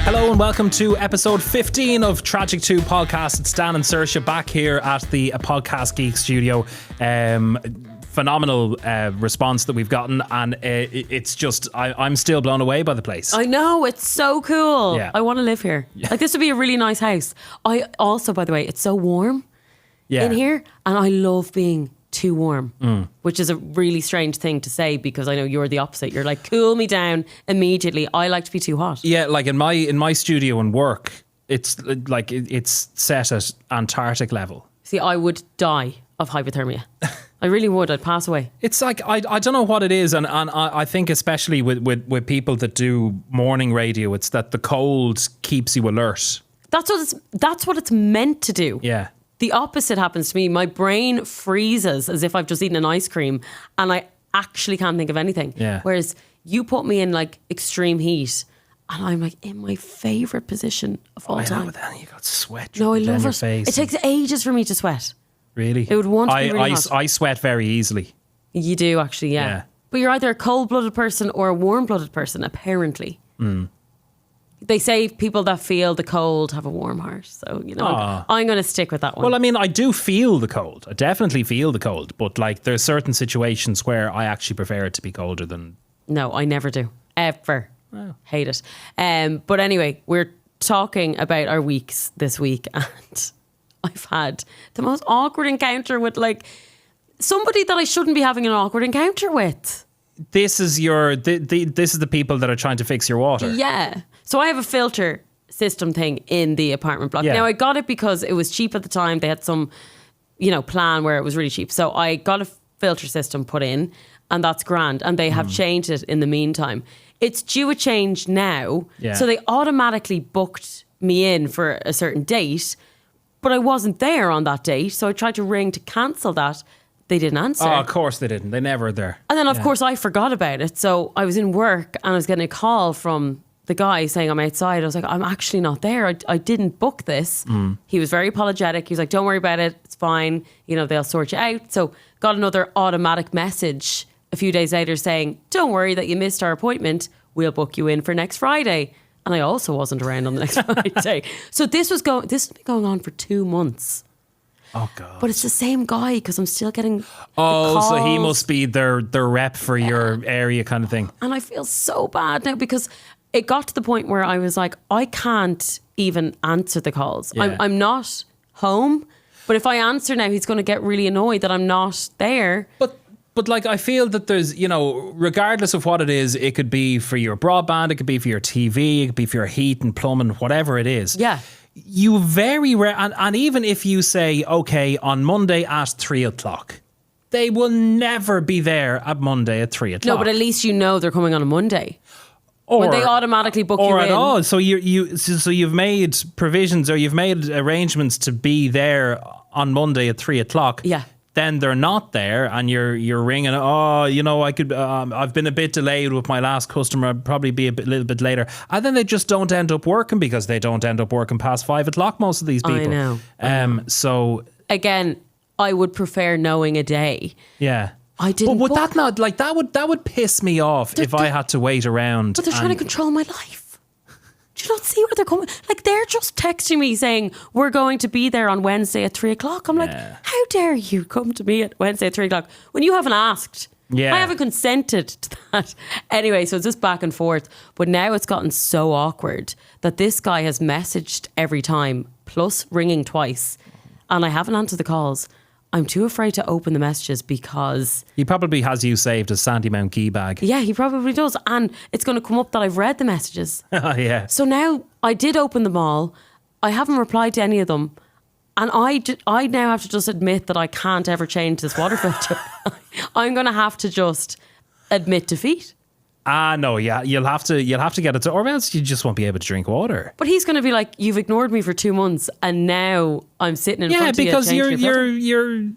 Hello and welcome to episode 15 of Tragic 2 podcast. It's Dan and Sursh back here at the Podcast Geek studio. Phenomenal response that we've gotten, and it's just I'm still blown away by the place. I know, it's so cool. Yeah. I want to live here. Like, this would be a really nice house. I also, by the way, it's so warm in here, and I love being too warm, which is a really strange thing to say because I know you're the opposite. You're like, cool me down immediately. I like to be too hot. Yeah, like in my studio and work, it's like it's set at Antarctic level. See, I would die of hypothermia. I really would. I'd pass away. It's like I don't know what it is, and I think especially with people that do morning radio, it's that the cold keeps you alert. That's what it's meant to do. Yeah. The opposite happens to me. My brain freezes as if I've just eaten an ice cream and I actually can't think of anything. Yeah. Whereas you put me in like extreme heat and I'm like in my favourite position of all time. But then you got sweat. No, I love your it. face. It takes ages for me to sweat. Really? It would want to be really hot. I sweat very easily. You do actually, yeah. But you're either a cold-blooded person or a warm-blooded person, apparently. They say people that feel the cold have a warm heart. So, you know, I'm going to stick with that one. Well, I mean, I do feel the cold. I definitely feel the cold. But like, there's certain situations where I actually prefer it to be colder than... No, I never do. Ever. Oh. Hate it. But anyway, we're talking about our weeks this week. And I've had the most awkward encounter with like somebody that I shouldn't be having an awkward encounter with. This is this is the people that are trying to fix your water. Yeah. So I have a filter system thing in the apartment block. Yeah. Now I got it because it was cheap at the time. They had some, plan where it was really cheap. So I got a filter system put in and that's grand. And they have changed it in the meantime. It's due a change now. Yeah. So they automatically booked me in for a certain date, but I wasn't there on that date. So I tried to ring to cancel that. They didn't answer. Oh, of course they didn't. They never are there. And then, of course, I forgot about it. So I was in work and I was getting a call from the guy saying I'm outside. I was like, I'm actually not there. I didn't book this. He was very apologetic. He was like, don't worry about it. It's fine. They'll sort you out. So got another automatic message a few days later saying, don't worry that you missed our appointment. We'll book you in for next Friday. And I also wasn't around on the next Friday. So this has been going on for 2 months. Oh God! But it's the same guy because I'm still getting. So he must be their rep for your area, kind of thing. And I feel so bad now because it got to the point where I was like, I can't even answer the calls. Yeah. I'm not home, but if I answer now, he's going to get really annoyed that I'm not there. But like, I feel that there's, regardless of what it is, it could be for your broadband, it could be for your TV, it could be for your heat and plumbing, whatever it is. Yeah. You very rare, and even if you say, okay, on Monday at 3:00, they will never be there at Monday at 3:00. No, but at least they're coming on a Monday. Or when they automatically book you in. Or at all. So you've made provisions or you've made arrangements to be there on Monday at 3:00. Yeah. Then they're not there and you're ringing, I could, I've been a bit delayed with my last customer, I'd probably be little bit later. And then they just don't end up working because they don't end up working past 5:00, most of these people. I know. So again, I would prefer knowing a day. Yeah. I didn't. But would that not, like, that would piss me off if I had to wait around. But they're trying to control my life. Do you not see where they're coming? Like, they're just texting me saying, we're going to be there on Wednesday at 3:00. I'm like, how dare you come to me at Wednesday at 3:00 when you haven't asked? Yeah. I haven't consented to that. Anyway, so it's just back and forth. But now it's gotten so awkward that this guy has messaged every time, plus ringing twice. And I haven't answered the calls. I'm too afraid to open the messages because... He probably has you saved as Sandy Mount Key bag. Yeah, he probably does. And it's going to come up that I've read the messages. Yeah. So now I did open them all. I haven't replied to any of them. And I now have to just admit that I can't ever change this water filter. I'm going to have to just admit defeat. No, yeah, you'll have to get it, or else you just won't be able to drink water. But he's going to be like, you've ignored me for 2 months, and now I'm sitting in front of you. Yeah, because you're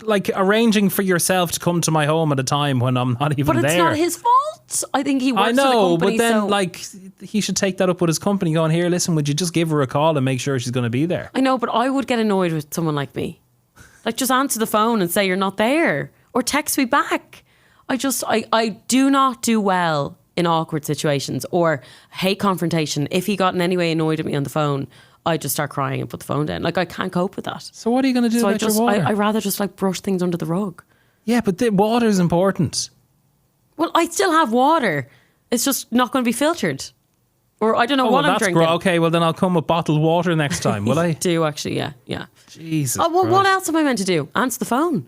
like arranging for yourself to come to my home at a time when I'm not even there. But it's not his fault. I think he works for the company. But then like he should take that up with his company, going, here, listen, would you just give her a call and make sure she's going to be there? I know, but I would get annoyed with someone like me. Like, just answer the phone and say you're not there, or text me back. I do not do well in awkward situations or hate confrontation. If he got in any way annoyed at me on the phone, I just start crying and put the phone down. Like, I can't cope with that. So what are you going to do about your water? I rather just like brush things under the rug. Yeah, but the water is important. Well, I still have water. It's just not going to be filtered. Or I don't know what I'm drinking. Okay, well then I'll come with bottled water next time, will I? Do actually, yeah. Jesus. Oh, well, what else am I meant to do? Answer the phone.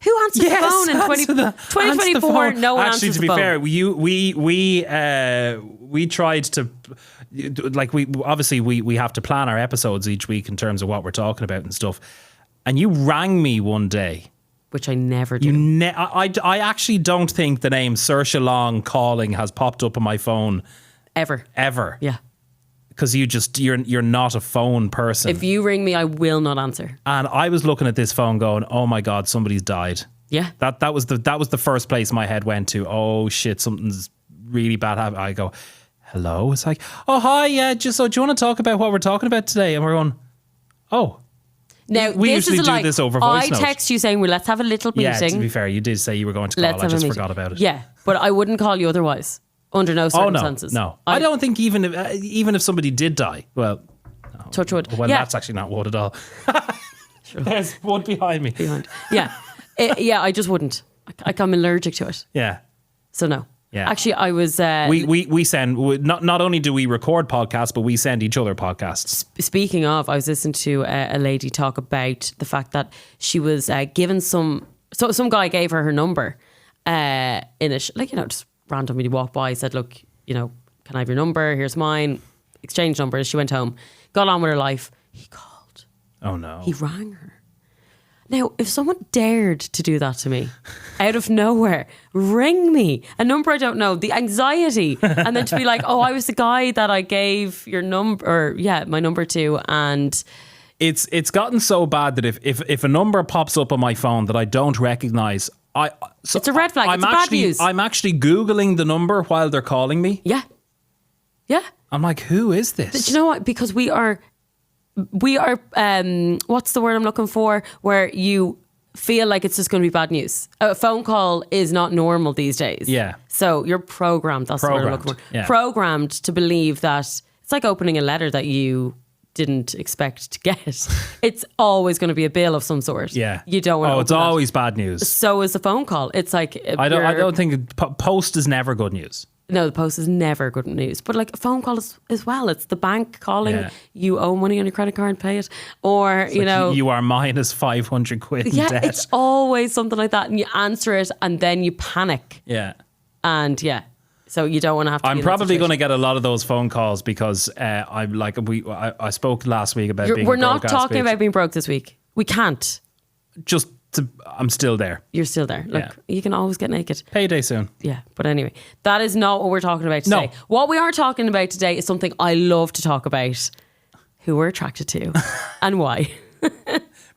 Who answers the phone in 2024? No one answers the phone. Actually, to be fair, we tried to, like, we have to plan our episodes each week in terms of what we're talking about and stuff. And you rang me one day. Which I never do. I actually don't think the name Sursh Long calling has popped up on my phone. Ever. Yeah. Because you're not a phone person. If you ring me, I will not answer. And I was looking at this phone going, oh my God, somebody's died. Yeah. That was the first place my head went to. Oh shit, something's really bad happening. I go, hello? It's like, oh hi, yeah, do you want to talk about what we're talking about today? And we're going, oh. Now, we usually do this over voice note. I text you saying, well, let's have a little meeting. Yeah, to be fair, you did say you were going to call. I just forgot about it. Yeah, but I wouldn't call you otherwise. Under no circumstances. Oh, no. I don't think even if somebody did die, well, no. Touch wood. Well, that's actually not wood at all. There's wood behind me. Yeah. I just wouldn't. I'm allergic to it. Yeah. So no. Yeah. Actually, I was... we send... Not only do we record podcasts, but we send each other podcasts. Speaking of, I was listening to a lady talk about the fact that she was given some guy gave her number in it, just randomly walked by, said, look, can I have your number? Here's mine. Exchange numbers. She went home, got on with her life. He called. Oh no. He rang her. Now, if someone dared to do that to me out of nowhere, ring me, a number I don't know, the anxiety, and then to be like, oh, I was the guy that I gave your number, or my number to, and... It's gotten so bad that if a number pops up on my phone that I don't recognise, it's a red flag. It's bad news. I'm actually Googling the number while they're calling me. Yeah. I'm like, who is this? But you know what? Because we are what's the word I'm looking for? Where you feel like it's just going to be bad news. A phone call is not normal these days. Yeah. So you're programmed. That's the word I'm looking for. Yeah. Programmed to believe that it's like opening a letter that you didn't expect to get. It's always going to be a bill of some sort. Yeah. You don't want to. Oh, it's always bad news. So is the phone call. It's like I don't think post is never good news. No, the post is never good news. But like a phone call is as well. It's the bank calling. You owe money on your credit card, pay it. Or it's you are minus 500 quid in debt. It's always something like that, and you answer it and then you panic. Yeah. And so you don't want to have to. I'm probably going to get a lot of those phone calls because I spoke last week about being. We're not talking about being broke this week. We can't. I'm still there. You're still there. Look, you can always get naked. Payday soon. Yeah, but anyway, that is not what we're talking about today. No. What we are talking about today is something I love to talk about: who we're attracted to and why.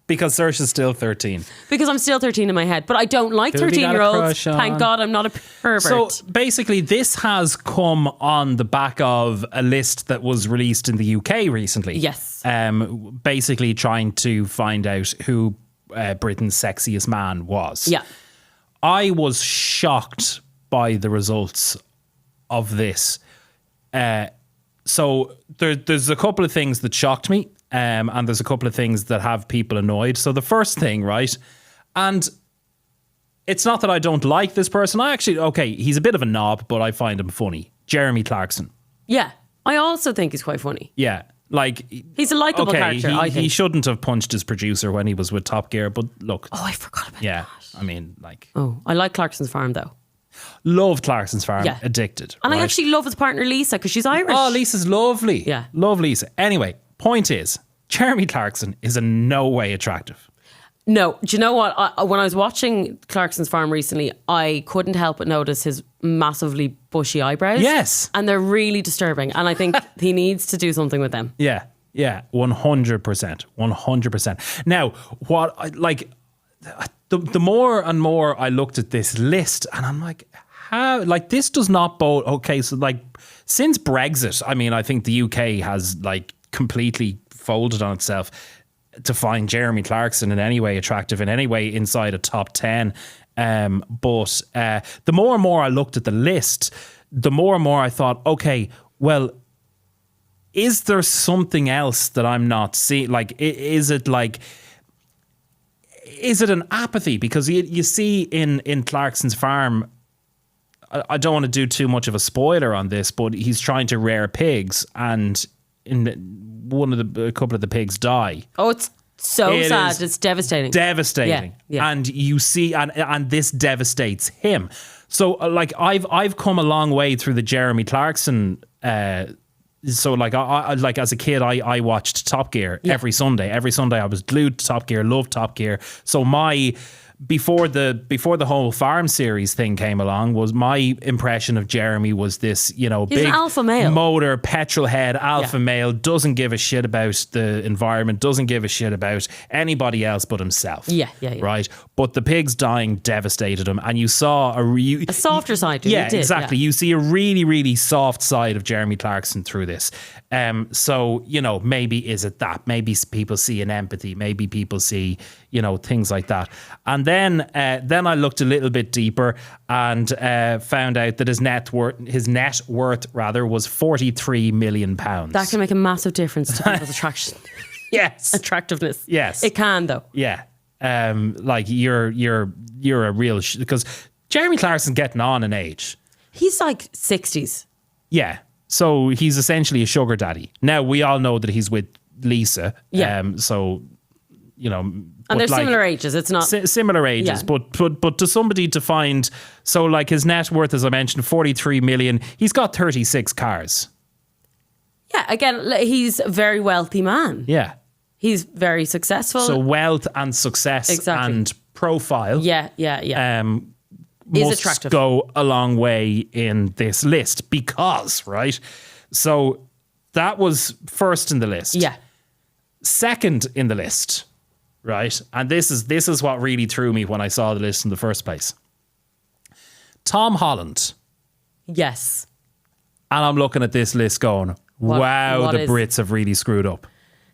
Because Sursh is still 13. Because I'm still 13 in my head. But I don't like 13-year-olds. Thank God I'm not a pervert. So basically this has come on the back of a list that was released in the UK recently. Yes. Basically trying to find out who Britain's sexiest man was. Yeah. I was shocked by the results of this. So there's a couple of things that shocked me. And there's a couple of things that have people annoyed. So the first thing, right? And it's not that I don't like this person. He's a bit of a knob, but I find him funny. Jeremy Clarkson. Yeah. I also think he's quite funny. Yeah. Like, he's a likeable character, I think. He shouldn't have punched his producer when he was with Top Gear, but look. Oh, I forgot about that. Yeah. I mean, like. Oh, I like Clarkson's Farm, though. Love Clarkson's Farm. Yeah. Addicted. And right? I actually love his partner, Lisa, because she's Irish. Oh, Lisa's lovely. Yeah. Love Lisa. Anyway. Point is, Jeremy Clarkson is in no way attractive. No. Do you know what? When I was watching Clarkson's Farm recently, I couldn't help but notice his massively bushy eyebrows. Yes. And they're really disturbing. And I think he needs to do something with them. Yeah. 100%. 100%. Now, the more and more I looked at this list, and I'm like, how? Like, this does not bode. Okay, so like, since Brexit, I mean, I think the UK has like completely folded on itself to find Jeremy Clarkson in any way attractive, in any way inside a top 10. But the more and more I looked at the list, the more and more I thought, okay, well, is there something else that I'm not seeing? Like, is it an apathy? Because you see in Clarkson's farm, I don't want to do too much of a spoiler on this, but he's trying to rear pigs, and a couple of the pigs die. Oh, it's so sad. It's devastating. Devastating. Yeah. And you see, and this devastates him. So, like, I've come a long way through the Jeremy Clarkson. So, like, I like as a kid, I watched Top Gear every Sunday. Every Sunday, I was glued to Top Gear. Loved Top Gear. So before the whole farm series thing came along, was my impression of Jeremy was this, He's big an alpha male. motor, petrol head, alpha male, doesn't give a shit about the environment, doesn't give a shit about anybody else but himself. Yeah. Right? But the pigs dying devastated him, and you saw a softer side to him. Yeah, exactly. You see a really, really soft side of Jeremy Clarkson through this. So, maybe is it that? Maybe people see an empathy. Maybe people see, things like that. And then I looked a little bit deeper and found out that his net worth was £43 million. That can make a massive difference to people's attraction. Yes. Attractiveness. Yes. It can, though. Yeah. Like you're a real because Jeremy Clarkson's getting on in age. He's like 60s. Yeah. So he's essentially a sugar daddy. Now we all know that he's with Lisa. Yeah. And they're similar ages. It's not similar ages, but to somebody to find, so like his net worth, as I mentioned, 43 million. He's got 36 cars. Yeah. Again, he's a very wealthy man. Yeah. He's very successful. So wealth and success and profile. Yeah. Must attractive. Go a long way in this list because, right? So that was first in the list. Yeah. Second in the list, right? And this is what really threw me when I saw the list in the first place. Tom Holland. Yes. And I'm looking at this list going, wow, the Brits have really screwed up.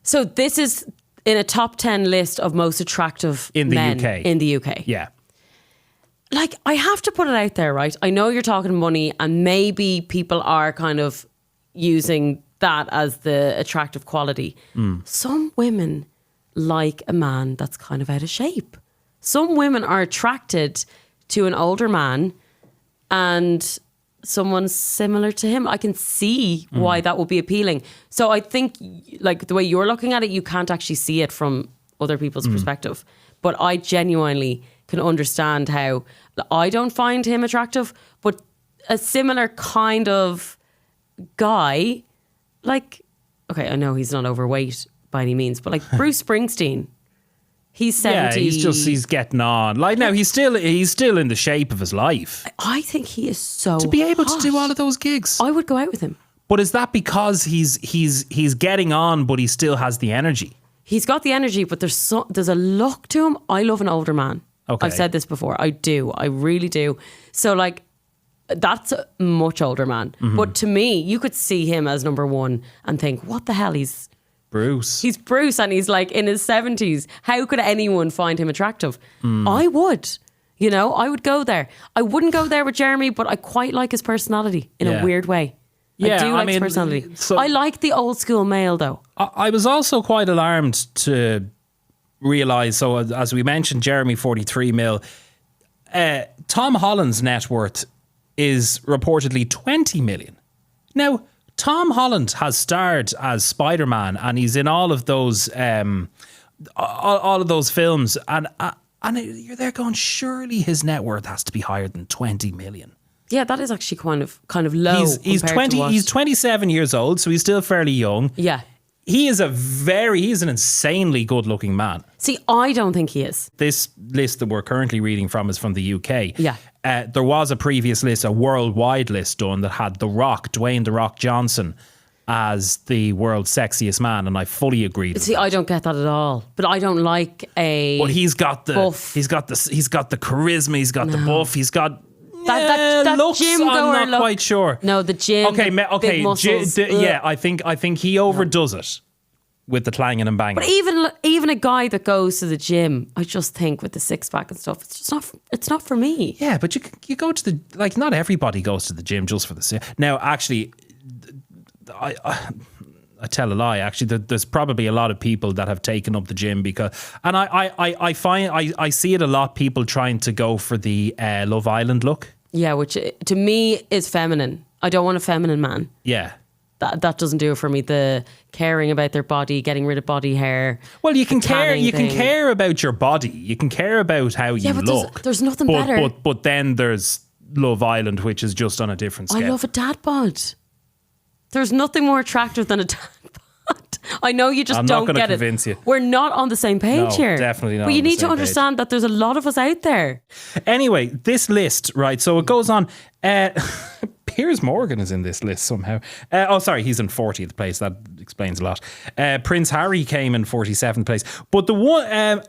So this is in a top 10 list of most attractive in the men UK. In the UK. Yeah. Like, I have to put it out there, right? I know you're talking money and maybe people are kind of using that as the attractive quality. Some women like a man that's kind of out of shape. Some women are attracted to an older man and someone similar to him. I can see why that would be appealing. So I think, like, the way you're looking at it, you can't actually see it from other people's perspective. But I genuinely can understand how I don't find him attractive, but a similar kind of guy, like, okay, I know he's not overweight by any means, but like Bruce Springsteen, he's 70. Yeah, he's getting on. Like, now he's still in the shape of his life. I think he is so to be able hot. to do all of those gigs. I would go out with him. But is that because he's getting on, but he still has the energy? He's got the energy, but there's a look to him. I love an older man. Okay. I've said this before. I do. I really do. So, like, that's a much older man. But to me, you could see him as number one and think, what the hell? He's Bruce. He's Bruce and he's like in his 70s. How could anyone find him attractive? I would. I would go there. I wouldn't go there with Jeremy, but I quite like his personality in a weird way. Yeah, I do like his personality. So I like the old school male, though. I was also quite alarmed to realise, so as we mentioned, Jeremy 43 mil. Tom Holland's net worth is reportedly 20 million. Now, Tom Holland has starred as Spider-Man and he's in all of those films, and you're there going, surely his net worth has to be higher than 20 million. Yeah, that is actually kind of low. He's 27 years old, so he's still fairly young. Yeah. He's an insanely good looking man. See, I don't think he is. This list that we're currently reading from is from the UK. Yeah. There was a previous list, a worldwide list done that had Dwayne "The Rock" Johnson as the world's sexiest man, and I fully agreed. See, I don't get that at all. But I don't like a. Well, he's got the buff. He's got the charisma. He's got the buff. He's got. That looks, gym goer I'm not quite sure. No, the gym. Okay, big muscles. yeah, I think he overdoes it. with the clanging and banging. But even a guy that goes to the gym, I just think with the six pack and stuff, it's not for me. Yeah, but you go to the not everybody goes to the gym just for the now. Actually, I tell a lie. Actually, there's probably a lot of people that have taken up the gym and I find I see it a lot. People trying to go for the Love Island look. Yeah, which to me is feminine. I don't want a feminine man. Yeah. That doesn't do it for me. The caring about their body, getting rid of body hair. Well, you can care. You can care about your body. You can care about how you look. There's nothing better. But then there's Love Island, which is just on a different scale. I love a dad bod. There's nothing more attractive than a dad bod. I know you just I'm don't not get it. Convince you. We're not on the same page here. Definitely not. But you need to understand that there's a lot of us out there. Anyway, this list, right? So it goes on. Piers Morgan is in this list somehow. He's in 40th place. That explains a lot. Prince Harry came in 47th place. But the one,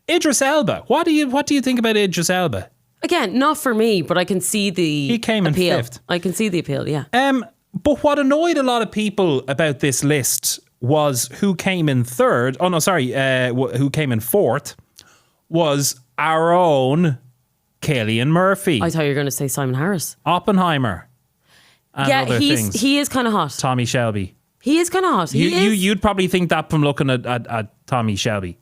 Idris Elba. What do you think about Idris Elba? Again, not for me, but I can see the He came appeal. in 5th. I can see the appeal, yeah. But what annoyed a lot of people about this list was who came in 3rd. Oh no, sorry. Who came in 4th was our own Cillian Murphy. I thought you were going to say Simon Harris. Oppenheimer. And other things. He is kind of hot. Tommy Shelby. He is kind of hot. You'd probably think that from looking at Tommy Shelby.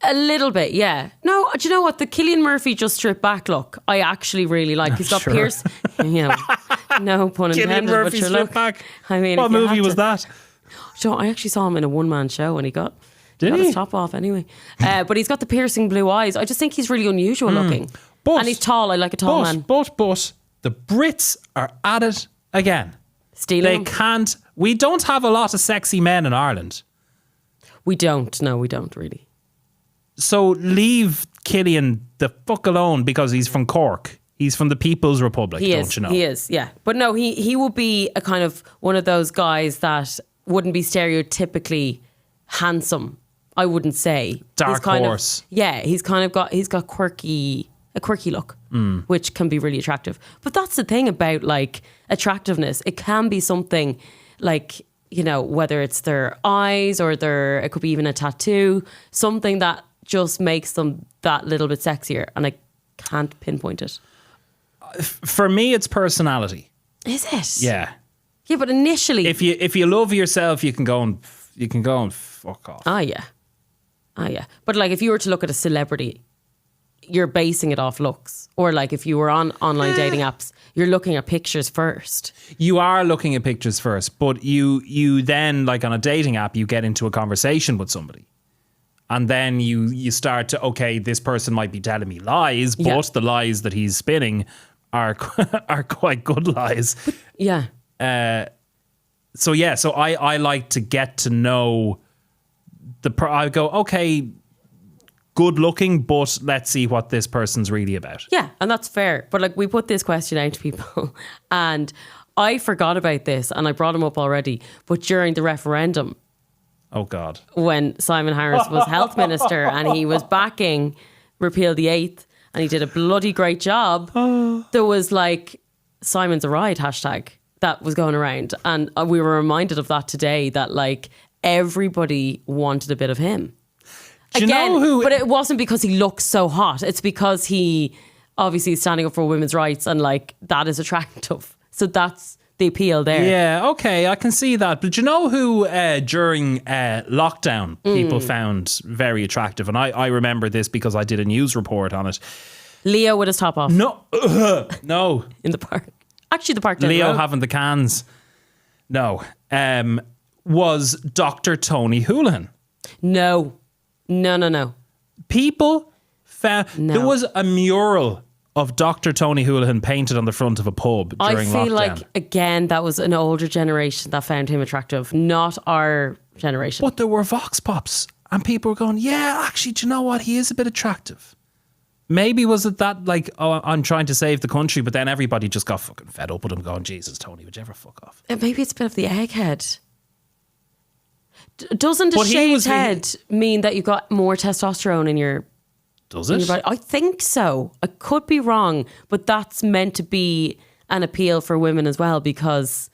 A little bit, yeah. No, do you know what? The Cillian Murphy just stripped back look, I actually really like. He's got Pierce. No pun intended. Cillian Murphy but stripped back. I mean, what movie was that? So I actually saw him in a one-man show and he got Did he? his top off anyway. But he's got the piercing blue eyes. I just think he's really unusual looking. And he's tall. I like a tall man. But the Brits are at it again. Stealing. They can't. We don't have a lot of sexy men in Ireland. We don't. No, we don't really. So leave Cillian the fuck alone because he's from Cork. He's from the People's Republic, don't you know? He is, yeah. But no, he would be a kind of one of those guys that wouldn't be stereotypically handsome, I wouldn't say. Dark horse. He's got a quirky look, which can be really attractive. But that's the thing about like attractiveness. It can be something like, whether it's their eyes or it could be even a tattoo, something that just makes them that little bit sexier. And I can't pinpoint it. For me, it's personality. Is it? Yeah. Yeah, but initially, if you love yourself, you can go and fuck off. Ah, yeah. But like, if you were to look at a celebrity, you're basing it off looks. Or like, if you were on online dating apps, you're looking at pictures first. You are looking at pictures first, but you then, like on a dating app, you get into a conversation with somebody. And then you start to, okay, this person might be telling me lies, but the lies that he's spinning are quite good lies. But, yeah. So I like to get to know I go, okay, good looking, but let's see what this person's really about. Yeah, and that's fair. But like, we put this question out to people and I forgot about this and I brought him up already. But during the referendum, oh God, when Simon Harris was health minister and he was backing repeal the 8th and he did a bloody great job, there was like Simon's a ride hashtag that was going around. And we were reminded of that today, that like everybody wanted a bit of him. Do you know who? But it wasn't because he looks so hot. It's because he obviously is standing up for women's rights and like that is attractive. So that's the appeal there. Yeah, okay, I can see that. But do you know who during lockdown people found very attractive? And I remember this because I did a news report on it. Leo with his top off. No. No. In the park. Actually, the park down the Leo road. having the cans. No. Was Dr. Tony Houlihan. No. People found... No. There was a mural of Dr. Tony Houlihan painted on the front of a pub during lockdown. I feel like, again, that was an older generation that found him attractive, not our generation. But there were vox pops and people were going, yeah, actually, do you know what? He is a bit attractive. Maybe was it that like, oh, I'm trying to save the country, but then everybody just got fucking fed up with him going, Jesus, Tony, would you ever fuck off? Maybe it's a bit of the egghead. Doesn't a shaved head mean that you've got more testosterone in your... Does it? I think so. I could be wrong, but that's meant to be an appeal for women as well because,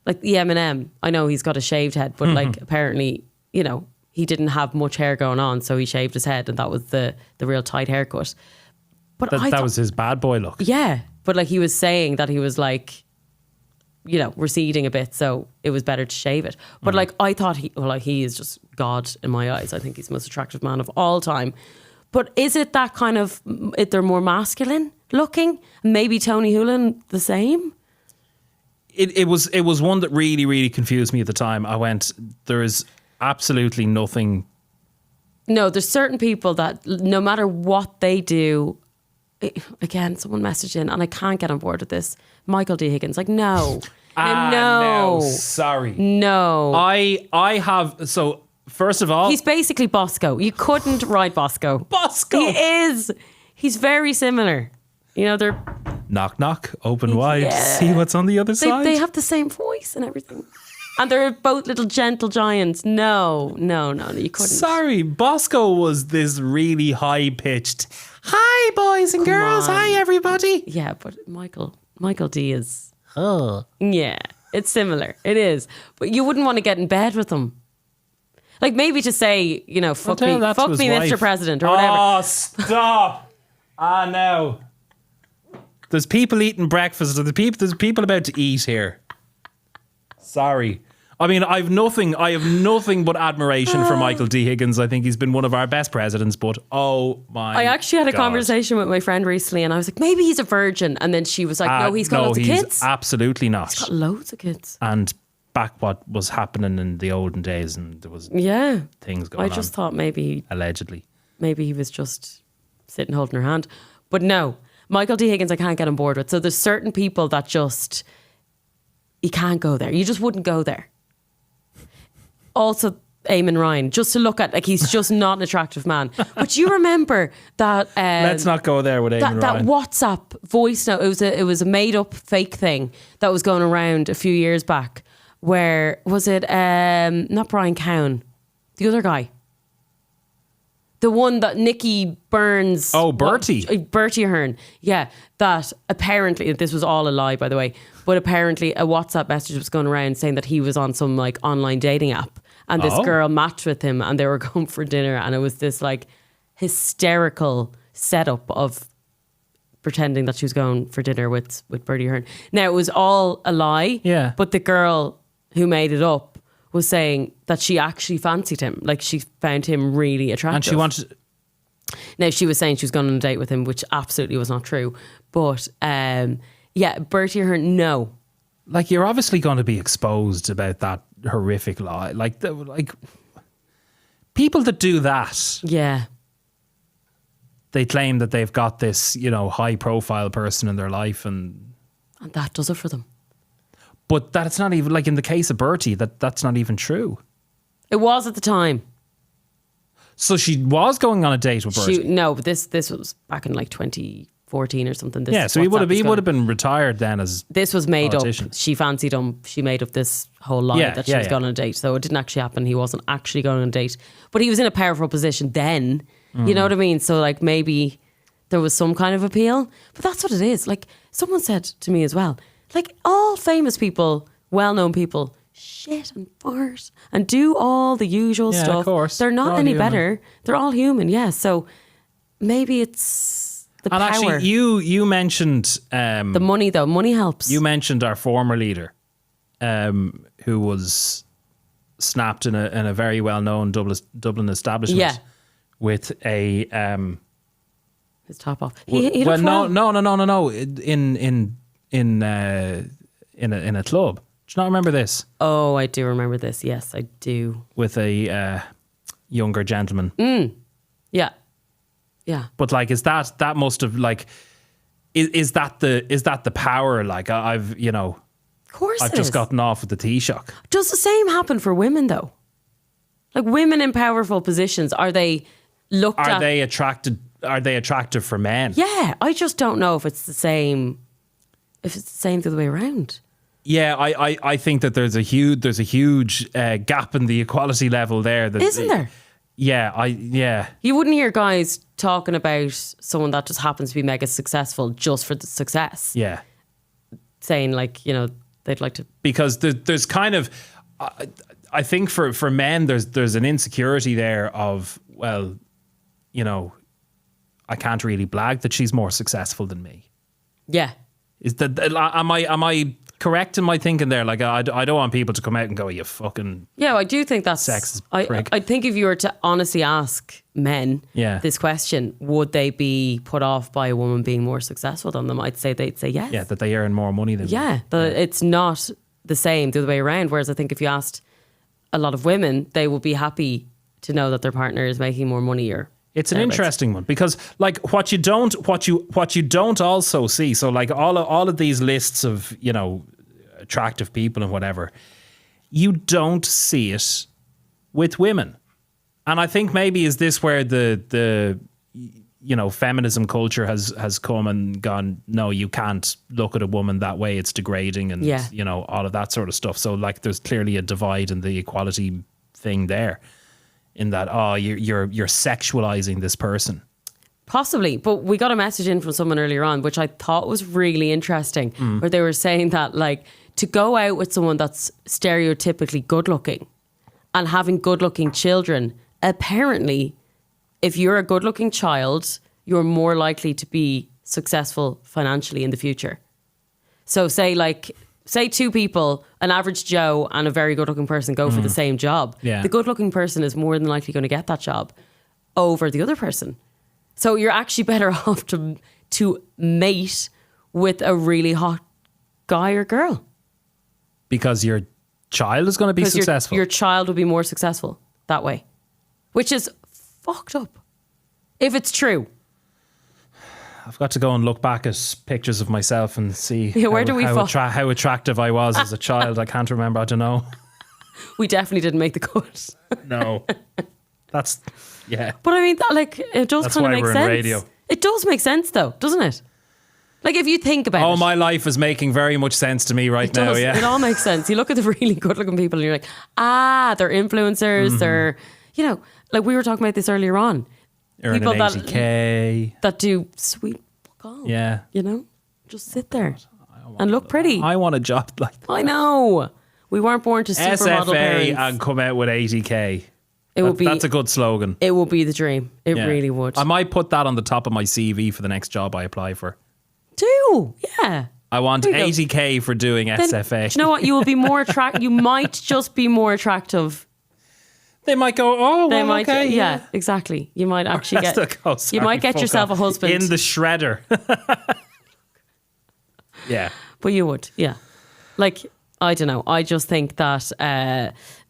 like the Eminem. I know he's got a shaved head, but like apparently, you know, he didn't have much hair going on, so he shaved his head, and that was the real tight haircut. But That was his bad boy look. Yeah, but like he was saying that he was like, you know, receding a bit, so it was better to shave it. But like I thought he is just God in my eyes. I think he's the most attractive man of all time. But is it that kind of, they're more masculine looking? Maybe Tony Hoolan the same? It was one that really, really confused me at the time. I went, there is absolutely nothing. No, there's certain people that no matter what they do, again, someone messaged in and I can't get on board with this. Michael D. Higgins, like, no. No, sorry. No. I have, so first of all. He's basically Bosco. You couldn't ride Bosco. Bosco. He is. He's very similar. You know, they're... Knock, knock, open wide, see what's on the other side. They have the same voice and everything. And they're both little gentle giants. No, you couldn't. Sorry, Bosco was this really high-pitched, hi, boys and girls, hi, everybody. Yeah, but Michael D is... Oh. Yeah, it's similar. It is. But you wouldn't want to get in bed with him. Like maybe to say, you know, fuck me, Mr. President, or whatever. Oh, stop. No. There's people eating breakfast. There's people about to eat here. Sorry. I mean, I have nothing but admiration for Michael D. Higgins. I think he's been one of our best presidents, but oh my I actually had a God. conversation with my friend recently and I was like, maybe he's a virgin. And then she was like, no, he's got loads of kids. Absolutely not. He's got loads of kids. And back what was happening in the olden days, and there was things going on. I just thought maybe he was just sitting holding her hand. But no, Michael D. Higgins I can't get on board with. So there's certain people that just, you can't go there. You just wouldn't go there. Also, Eamon Ryan, just to look at, like, he's just not an attractive man. But you remember that... let's not go there with Eamon Ryan. That WhatsApp voice note, it was a made-up fake thing that was going around a few years back. Where, was it, not Brian Cowan, the other guy? The one that Nicky Burns... Oh, Bertie. Bertie Ahern. Yeah, that apparently, this was all a lie, by the way, but apparently a WhatsApp message was going around saying that he was on some, like, online dating app. And this girl matched with him and they were going for dinner. And it was this, like, hysterical setup of pretending that she was going for dinner with Bertie Ahern. Now, it was all a lie. Yeah. But the girl who made it up was saying that she actually fancied him. Like, she found him really attractive. And she wanted... Now, she was saying she was going on a date with him, which absolutely was not true. But, yeah, Bertie Ahern, no. Like, you're obviously going to be exposed about that horrific lie. Like, people that do that... Yeah. They claim that they've got this, you know, high-profile person in their life, and that does it for them. But that's not even, like in the case of Bertie, that's not even true. It was at the time. So she was going on a date with Bertie? No, but this was back in like 2014 or something. So he would have been retired then as this was made up. politician. She fancied him. She made up this whole lie that she was going on a date. So it didn't actually happen. He wasn't actually going on a date. But he was in a powerful position then. You know what I mean? So like maybe there was some kind of appeal. But that's what it is. Like someone said to me as well, like all famous people, well-known people, shit and fart and do all the usual stuff. Of course. They're not any better. They're all human, yeah. So maybe it's the power. And actually, you mentioned... the money, though. Money helps. You mentioned our former leader, who was snapped in a very well-known Dublin establishment. Yeah. With a... his top off. No. In a club. Do you not remember this? Oh, I do remember this. Yes, I do. With a younger gentleman. Yeah. Yeah. But like, that must have like, is that the power? Like I've of course I've just gotten off with the Taoiseach. Does the same happen for women though? Like women in powerful positions, are they looked at? Are they attractive for men? Yeah, I just don't know if it's the same. If it's the same the other way around. Yeah, I think that there's a huge gap in the equality level there. Isn't there? Yeah. You wouldn't hear guys talking about someone that just happens to be mega successful just for the success. Yeah. Saying like, they'd like to. Because there's kind of, I think for men, there's an insecurity there of, well, you know, I can't really blag that she's more successful than me. Yeah. Is that, am I correct in my thinking there? Like, I don't want people to come out and go, you fucking... Yeah, I do think that's... sexist I prick. think if you were to honestly ask men Yeah. this question, would they be put off by a woman being more successful than them? I'd say they'd say yes. Yeah, that they earn more money than me. Yeah, it's not the same the other way around. Whereas I think if you asked a lot of women, they will be happy to know that their partner is making more money or... It's an interesting one because, like, what you don't also see. So, like, all of these lists of, you know, attractive people and whatever, you don't see it with women. And I think maybe is this where the you know, feminism culture has come and gone, no, you can't look at a woman that way. It's degrading and you know, all of that sort of stuff. So, like, there's clearly a divide in the equality thing there. In that, you're sexualizing this person. Possibly, but we got a message in from someone earlier on, which I thought was really interesting, where they were saying that, like, to go out with someone that's stereotypically good looking and having good looking children, apparently, if you're a good looking child, you're more likely to be successful financially in the future. So say two people, an average Joe and a very good looking person go for the same job. Yeah. The good looking person is more than likely going to get that job over the other person. So you're actually better off to mate with a really hot guy or girl. Because your child is going to be successful. Your child will be more successful that way. Which is fucked up. If it's true. I've got to go and look back at pictures of myself and see how attractive I was as a child. I can't remember. I don't know. We definitely didn't make the cut. No. That's, yeah. But I mean, it does kind of make sense. That's why we're in radio. It does make sense though, doesn't it? Like if you think about it. Oh, my life is making very much sense to me right now, yeah. It all makes sense. You look at the really good looking people and you're like, they're influencers. They're, you know, like we were talking about this earlier on. Earning people 80K. that do sweet fuck all. Yeah. You know, just sit there and look pretty. I want a job like that. I know. We weren't born to supermodel parents. SFA and come out with 80K. That's a good slogan. It will be the dream. It really would. I might put that on the top of my CV for the next job I apply for. Yeah. I want 80K for doing SFA. Do you know what? You will be more attractive. You might just be more attractive. They might go, okay. Yeah, exactly. You might actually you might get yourself a husband. In the shredder. Yeah. But you would, yeah. Like, I don't know. I just think that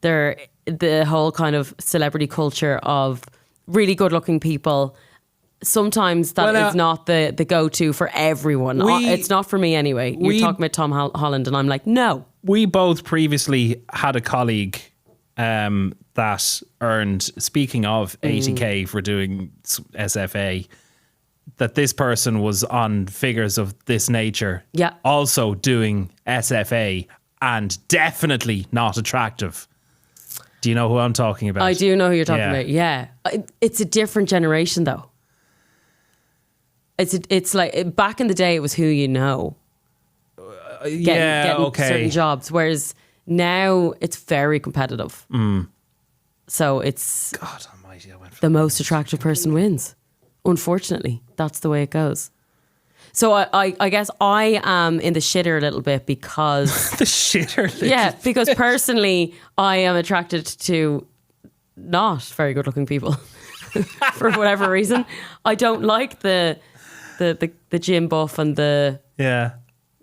the whole kind of celebrity culture of really good looking people, sometimes that is not the go-to for everyone. It's not for me anyway. You're talking about Tom Holland and I'm like, no. We both previously had a colleague that earned, speaking of 80K for doing SFA, that this person was on figures of this nature. Yeah. Also doing SFA and definitely not attractive. Do you know who I'm talking about? I do know who you're talking about. Yeah. It's a different generation though. It's like back in the day it was who you know. Getting certain jobs, whereas now it's very competitive. So it's God almighty, the most attractive person wins. Unfortunately, that's the way it goes. So I guess I am in the shitter a little bit because the shitter. Yeah, because personally I am attracted to not very good looking people for whatever reason. I don't like the gym buff and the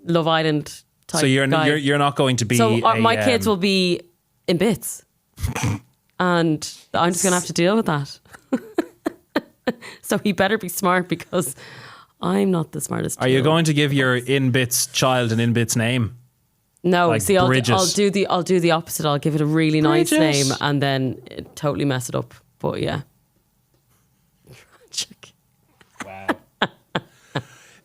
Love Island type. So you're guy. you're not going to be. So my kids will be in bits, and I'm just going to have to deal with that. So he better be smart because I'm not the smartest. Are you going to give your in bits child an in bits name? No. Like see, I'll do the opposite. I'll give it a really nice name and then totally mess it up. But yeah. Wow.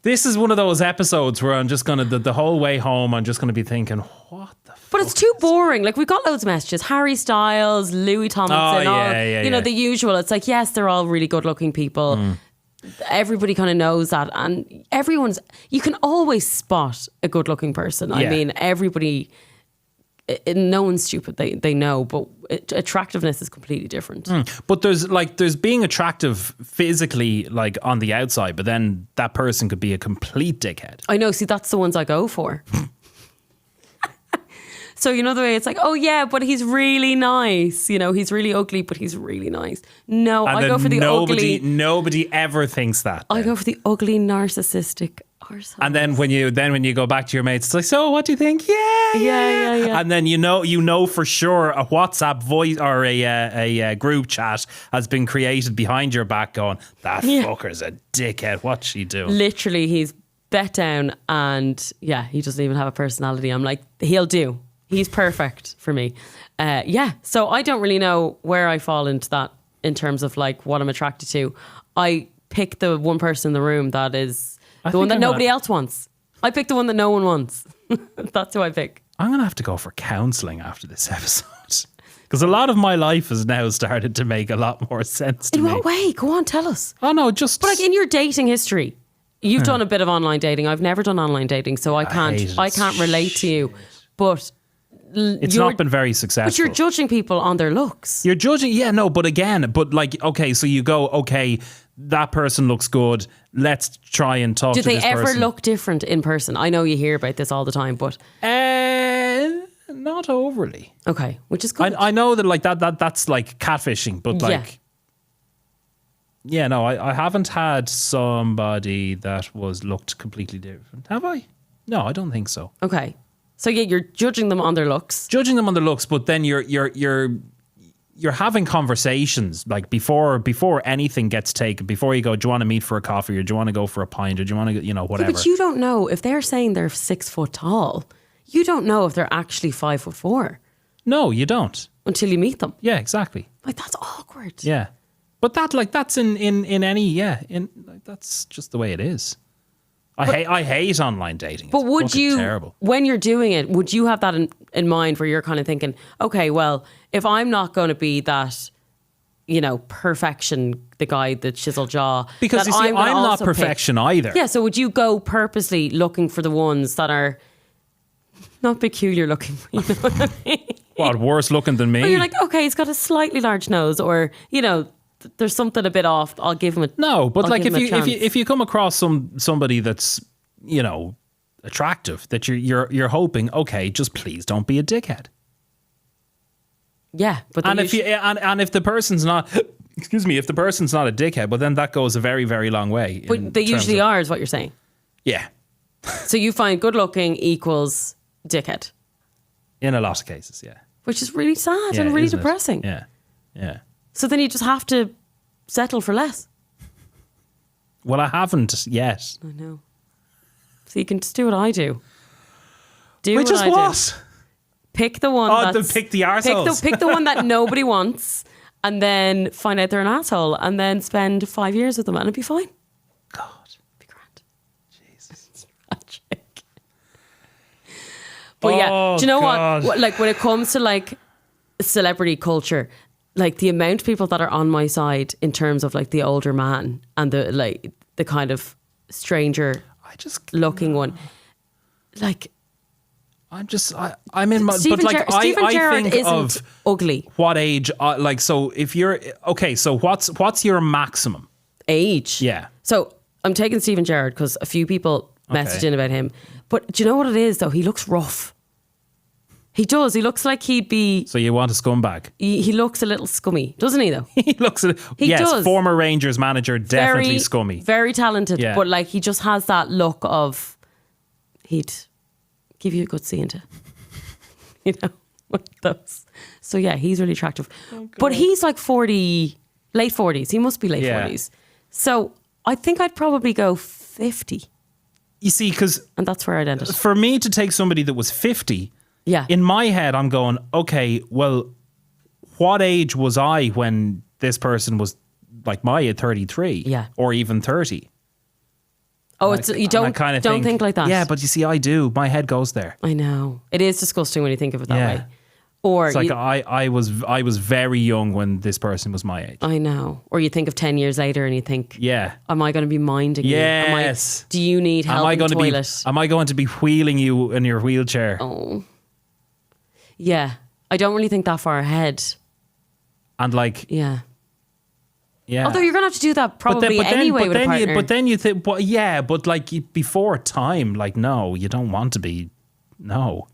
This is one of those episodes where I'm just going to, the whole way home, I'm just going to be thinking, what the fuck? But it's too boring. Like, we've got loads of messages. Harry Styles, Louis Tomlinson, you know, the usual. It's like, yes, they're all really good looking people. everybody kind of knows that, and you can always spot a good looking person. I mean, everybody, no one's stupid. They know, but attractiveness is completely different. But there's being attractive physically, like on the outside, but then that person could be a complete dickhead. I know. See, that's the ones I go for. So you know the way it's like, oh yeah, but he's really nice. You know, he's really ugly, but he's really nice. No, I go for the ugly. Nobody ever thinks that. I go for the ugly, narcissistic arsehole. And then when you go back to your mates, it's like, so what do you think? Yeah. And then you know for sure a WhatsApp voice or a group chat has been created behind your back, going, that fucker's a dickhead. What's she doing? Literally, he's bet down, and he doesn't even have a personality. I'm like, he'll do. He's perfect for me. So I don't really know where I fall into that in terms of like what I'm attracted to. I pick the one person in the room that is the one that nobody else wants. I pick the one that no one wants. That's who I pick. I'm going to have to go for counselling after this episode. Because a lot of my life has now started to make a lot more sense to me. In what way? Go on, tell us. Oh no, just... But like in your dating history, you've done a bit of online dating. I've never done online dating, so I can't relate to you. But... It's not been very successful. But you're judging people on their looks. You're judging, but like, okay, so you go, okay, that person looks good. Let's try and talk to this person. Do they ever look different in person? I know you hear about this all the time, but... Not overly. Okay, which is good. I know that like that's like catfishing, but like... Yeah, no, I haven't had somebody that looked completely different. Have I? No, I don't think so. Okay. So you're judging them on their looks. Judging them on their looks, but then you're having conversations like before anything gets taken. Before you go, do you want to meet for a coffee, or do you want to go for a pint, or do you want to, whatever. Yeah, but you don't know if they're saying they're 6 foot tall. You don't know if they're actually 5'4". No, you don't until you meet them. Yeah, exactly. Like that's awkward. Yeah, but that's in any that's just the way it is. I hate online dating. But would you, terrible. When you're doing it, would you have that in mind where you're kind of thinking, okay, well, if I'm not going to be that, perfection, the guy, the chisel jaw. Because you see, I'm not perfection either. Yeah, so would you go purposely looking for the ones that are not peculiar looking, you know what I mean? What, worse looking than me? Or you're like, okay, he's got a slightly large nose, or, there's something a bit off. I'll give him a no. But I'll like if you come across somebody that's attractive, that you're hoping, okay, just please don't be a dickhead. Yeah, but if the person's not, excuse me, if the person's not a dickhead, well then that goes a very, very long way. But they usually are, is what you're saying. Yeah. So you find good looking equals dickhead. In a lot of cases, yeah. Which is really sad and really depressing. Yeah, yeah. So then you just have to settle for less. Well, I haven't yet. I know. So you can just do what I do. Which is what? Pick the one pick the arseholes. Pick the one that nobody wants, and then find out they're an asshole, and then spend 5 years with them, and it'll be fine. God. It'll be grand. Jesus. It's tragic. But do you know what? Like when it comes to like celebrity culture, like the amount of people that are on my side in terms of like the older man and the kind of stranger looking one, like I'm in my Stephen but like Stephen I Gerrard think isn't of ugly. What age so if you're okay, so what's your maximum age? Yeah. So I'm taking Stephen Gerrard because a few people messaged in about him. But do you know what it is though? He looks rough. He does. He looks like he'd be... So you want a scumbag? He looks a little scummy, doesn't he, though? He looks... He does. Former Rangers manager, definitely scummy. Very talented, but like he just has that look of... He'd give you a good scene to... one of those. So yeah, he's really attractive. But he's like 40... Late 40s. He must be late 40s. So I think I'd probably go 50. You see, because... And that's where I'd end it. For me to take somebody that was 50... Yeah. In my head, I'm going, okay, well, what age was I when this person was like my age, 33? Yeah. Or even 30? Oh, you don't think like that. Yeah, but you see, I do. My head goes there. I know. It is disgusting when you think of it that way. Or It's like I was very young when this person was my age. I know. Or you think of 10 years later and you think, Yeah. am I going to be minding you? Yes. Do you need help in the toilet? Am I going to be wheeling you in your wheelchair? Oh. Yeah. I don't really think that far ahead. And like, Yeah. yeah. Although you're going to have to do that probably anyway with a partner. But then you think, but like before time, like, no, you don't want to be, no.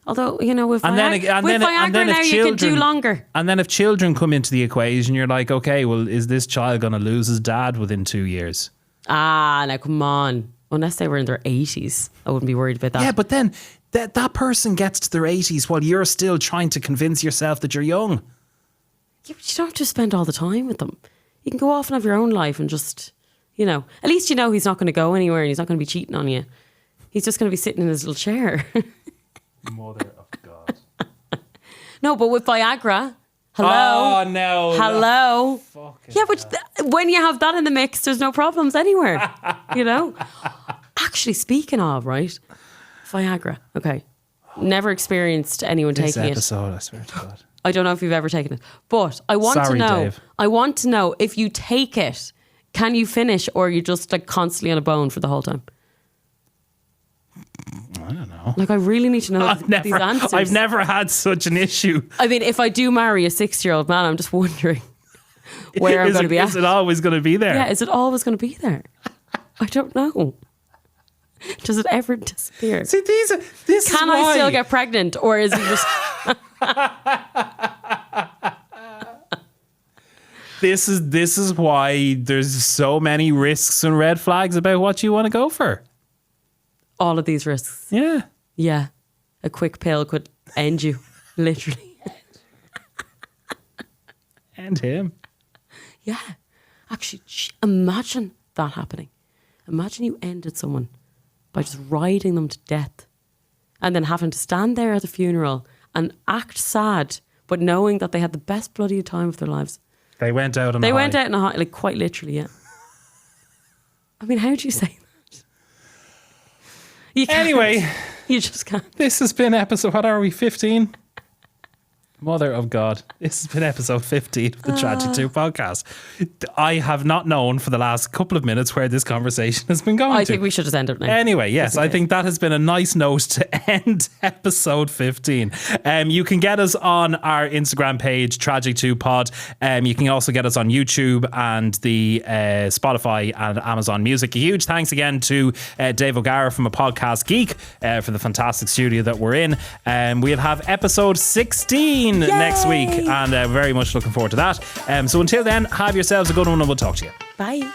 Although, you know, with Viagra now if you can do longer. And then if children come into the equation, you're like, okay, well, is this child going to lose his dad within 2 years? Ah, now come on. Unless they were in their 80s, I wouldn't be worried about that. Yeah, but then that person gets to their 80s while you're still trying to convince yourself that you're young. Yeah, but you don't have to spend all the time with them. You can go off and have your own life and just, you know, at least you know he's not going to go anywhere and he's not going to be cheating on you. He's just going to be sitting in his little chair. Mother of God. No, but with Viagra, hello. Oh, no. Hello. Yeah, but when you have that in the mix, there's no problems anywhere, you know? Actually, speaking of, right? Viagra. Okay. Never experienced anyone taking it. This episode, I swear to God. I don't know if you've ever taken it. But I want to know. Dave. I want to know if you take it, can you finish or are you just like constantly on a bone for the whole time? I don't know. Like, I really need to know these answers. I've never had such an issue. I mean, if I do marry a 60-year-old man, I'm just wondering where I'm going to be at. Is it always going to be there? Yeah, is it always going to be there? I don't know. Does it ever disappear? See, this Can I still get pregnant, or is it just... This is why there's so many risks and red flags about what you want to go for. All of these risks. Yeah. Yeah. A quick pill could end you, literally. And him. Yeah. Actually, imagine that happening. Imagine you ended someone by just riding them to death and then having to stand there at the funeral and act sad, but knowing that they had the best bloody time of their lives. They went out on They a went high. out in a high, like quite literally, yeah. I mean, how do you say that? You can't. Anyway, You just can't. this has been episode, what are we, 15? Mother of God. This has been episode 15 of the Tragic 2 podcast. I have not known for the last couple of minutes where this conversation has been going I to. think we should just end it now. Anyway, yes, I think that has been a nice note to end episode 15. You can get us on our Instagram page, Tragic2Pod. You can also get us on YouTube and the Spotify and Amazon Music. A huge thanks again to Dave O'Gara from A Podcast Geek for the fantastic studio that we're in. We'll have episode 16 next week, and very much looking forward to that. So until then, have yourselves a good one and we'll talk to you. Bye.